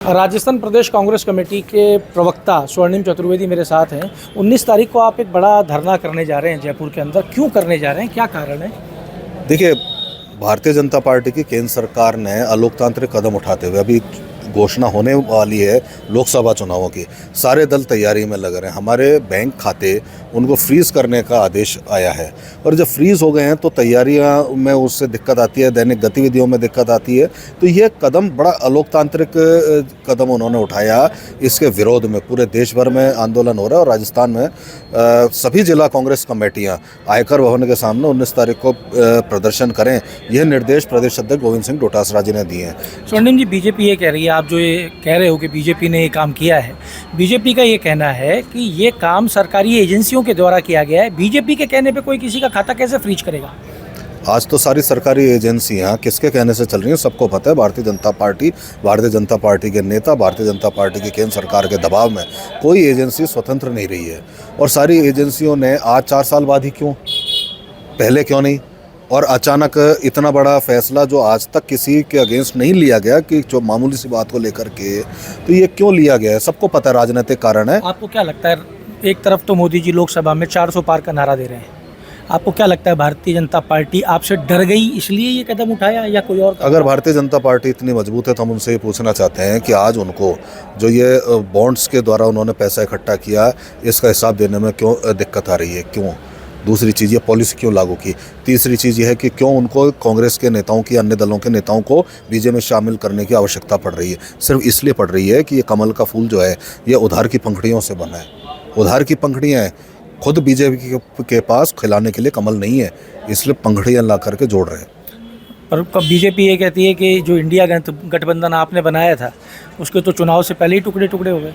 राजस्थान प्रदेश Congress committee के प्रवक्ता स्वर्णिम चतुर्वेदी मेरे साथ हैं। 19 तारीख को आप एक बड़ा धरना करने जा रहे हैं जयपुर के अंदर, क्यों करने जा रहे हैं, क्या कारण है? देखिए, भारतीय जनता पार्टी की केंद्र सरकार ने अलोकतांत्रिक कदम उठाते हुए अभी घोषणा होने वाली है लोकसभा चुनावों की। सारे दल तैयारी में लग रहे हैं। हमारे बैंक खाते उनको फ्रीज़ करने का आदेश आया है और जब फ्रीज़ हो गए हैं तो तैयारियां में उससे दिक्कत आती है, दैनिक गतिविधियों में दिक्कत आती है। तो ये कदम बड़ा अलोकतांत्रिक कदम उन्होंने उठाया। इसके विरोध में पूरे देश भर में आंदोलन हो रहा है और राजस्थान में सभी जिला कांग्रेस कमेटियां आयकर भवन के सामने 19 तारीख को प्रदर्शन करें, यह निर्देश प्रदेश अध्यक्ष गोविंद सिंह डोटासरा जी ने दिए हैं। स्वर्णिम जी, बीजेपी ये कह रही है, आप जो ये कह रहे हो कि बीजेपी ने ये काम किया है, बीजेपी का ये कहना है कि ये काम सरकारी एजेंसियों के द्वारा किया गया है। बीजेपी के कहने पे कोई किसी का खाता कैसे फ्रीज करेगा? आज तो सारी सरकारी एजेंसियां किसके कहने से चल रही हैं सबको पता है। भारतीय जनता पार्टी के नेता, भारतीय जनता पार्टी की केंद्र सरकार के दबाव में कोई एजेंसी स्वतंत्र नहीं रही है और सारी एजेंसियों ने आज 4 साल बाद ही क्यों, पहले क्यों नहीं? और अचानक इतना बड़ा फैसला जो आज तक किसी के अगेंस्ट नहीं लिया गया, कि जो मामूली सी बात को लेकर के, तो ये क्यों लिया गया है? सबको पता है राजनीतिक कारण है। आपको क्या लगता है, एक तरफ तो मोदी जी लोकसभा में 400 पार का नारा दे रहे हैं, आपको क्या लगता है भारतीय जनता पार्टी आपसे डर गई इसलिए ये कदम उठाया या कोई और? अगर भारतीय जनता पार्टी इतनी मजबूत है तो हम उनसे ये पूछना चाहते हैं कि आज उनको जो ये बॉन्ड्स के द्वारा उन्होंने पैसा इकट्ठा किया, इसका हिसाब देने में क्यों दिक्कत आ रही है? क्यों? दूसरी चीज़, ये पॉलिसी क्यों लागू की? तीसरी चीज़ ये है कि क्यों उनको कांग्रेस के नेताओं की, अन्य दलों के नेताओं को बीजेपी में शामिल करने की आवश्यकता पड़ रही है? सिर्फ इसलिए पड़ रही है कि ये कमल का फूल जो है ये उधार की पंखुड़ियों से बना है। उधार की पंखुड़ियाँ हैं, खुद बीजेपी के पास खिलाने के लिए कमल नहीं है, इसलिए पंखुड़ियाँ ला करके जोड़ रहे हैं। और बीजेपी ये कहती है कि जो इंडिया गठबंधन आपने बनाया था उसके तो चुनाव से पहले ही टुकड़े टुकड़े हो गए।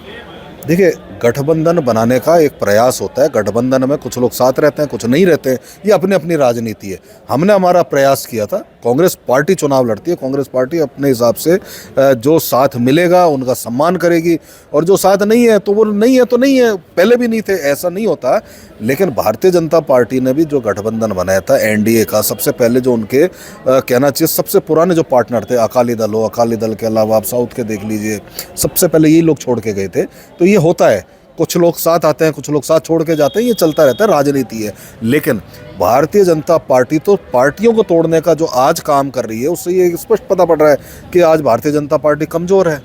देखिए, गठबंधन बनाने का एक प्रयास होता है। गठबंधन में कुछ लोग साथ रहते हैं, कुछ नहीं रहते हैं, ये अपनी अपनी राजनीति है। हमने हमारा प्रयास किया था। कांग्रेस पार्टी चुनाव लड़ती है, कांग्रेस पार्टी अपने हिसाब से जो साथ मिलेगा उनका सम्मान करेगी और जो साथ नहीं है तो वो नहीं है तो नहीं है, पहले भी नहीं थे, ऐसा नहीं होता। लेकिन भारतीय जनता पार्टी ने भी जो गठबंधन बनाया था एनडीए का, सबसे पहले जो उनके कहना चाहिए सबसे पुराने जो पार्टनर थे, अकाली दल हो, अकाली दल के अलावा आप साउथ के देख लीजिए, सबसे पहले यही लोग छोड़ के गए थे। तो ये होता है, कुछ लोग साथ आते हैं, कुछ लोग साथ छोड़ के जाते हैं, ये चलता रहता है, राजनीति है। लेकिन भारतीय जनता पार्टी तो पार्टियों को तोड़ने का जो आज काम कर रही है, उससे ये स्पष्ट पता पड़ रहा है कि आज भारतीय जनता पार्टी कमज़ोर है।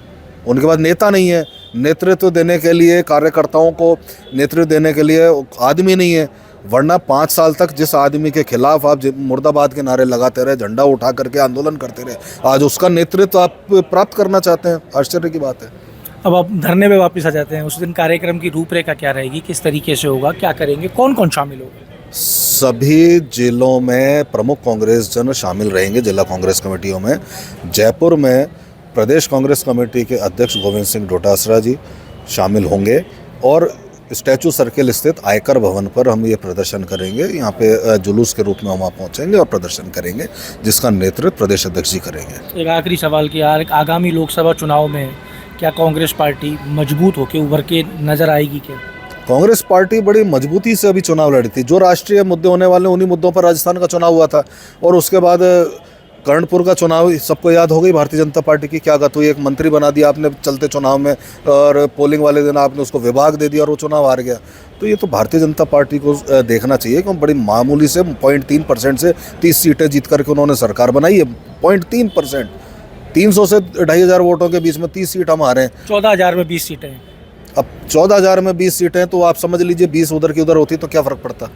उनके पास नेता नहीं है, नेतृत्व देने के लिए, कार्यकर्ताओं को नेतृत्व देने के लिए आदमी नहीं है। वरना 5 साल तक जिस आदमी के खिलाफ आप मुर्दाबाद के नारे लगाते रहे, झंडा उठा करके आंदोलन करते रहे, आज उसका नेतृत्व आप प्राप्त करना चाहते हैं, आश्चर्य की बात है। अब आप धरने पे वापस आ जाते हैं, उस दिन कार्यक्रम की रूपरेखा क्या रहेगी, किस तरीके से होगा, क्या करेंगे, कौन कौन शामिल होगा? सभी जिलों में प्रमुख कांग्रेस जन शामिल रहेंगे, जिला कांग्रेस कमेटियों में। जयपुर में प्रदेश कांग्रेस कमेटी के अध्यक्ष गोविंद सिंह डोटासरा जी शामिल होंगे और स्टैचू सर्किल स्थित आयकर भवन पर हम ये प्रदर्शन करेंगे। यहाँ पे जुलूस के रूप में हम वहाँ पहुँचेंगे और प्रदर्शन करेंगे, जिसका नेतृत्व प्रदेश अध्यक्ष जी करेंगे। एक आखिरी सवाल कि यार, आगामी लोकसभा चुनाव में क्या कांग्रेस पार्टी मजबूत होकर उभर के नजर आएगी क्या? कांग्रेस पार्टी बड़ी मजबूती से अभी चुनाव लड़ी थी। जो राष्ट्रीय मुद्दे होने वाले उन्हीं मुद्दों पर राजस्थान का चुनाव हुआ था और उसके बाद कर्णपुर का चुनाव सबको याद हो गई देखिए जनता पार्टी की क्या गत हुई। एक मंत्री बना दिया आपने चलते चुनाव में और पोलिंग वाले दिन आपने उसको विभाग दे दिया और वो चुनाव हार गया। तो ये तो भारतीय जनता पार्टी को देखना चाहिए कि बड़ी मामूली से 0.3% से 30 सीटें जीत करके उन्होंने सरकार बनाई है। 0.3%, 300 से 2,500 वोटों के बीच में 30 सीट हम हारे हैं। 14,000 में 20 सीटें हैं। अब 14,000 में 20 सीटें तो आप समझ लीजिए 20 उधर की उधर होती तो क्या फ़र्क पड़ता?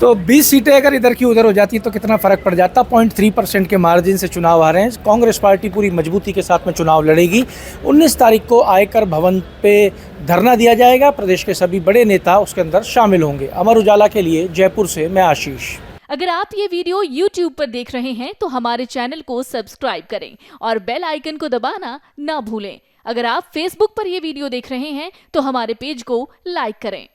तो 20 सीटें अगर इधर की उधर हो जाती तो कितना फ़र्क पड़ जाता? 0.3% के मार्जिन से चुनाव आ रहे हैं। कांग्रेस पार्टी पूरी मजबूती के साथ में चुनाव लड़ेगी। 19 तारीख को आयकर भवन पे धरना दिया जाएगा। प्रदेश के सभी बड़े नेता उसके अंदर शामिल होंगे। अमर उजाला के लिए जयपुर से मैं आशीष। अगर आप ये वीडियो YouTube पर देख रहे हैं तो हमारे चैनल को सब्सक्राइब करें और बेल आइकन को दबाना ना भूलें। अगर आप Facebook पर ये वीडियो देख रहे हैं तो हमारे पेज को लाइक करें।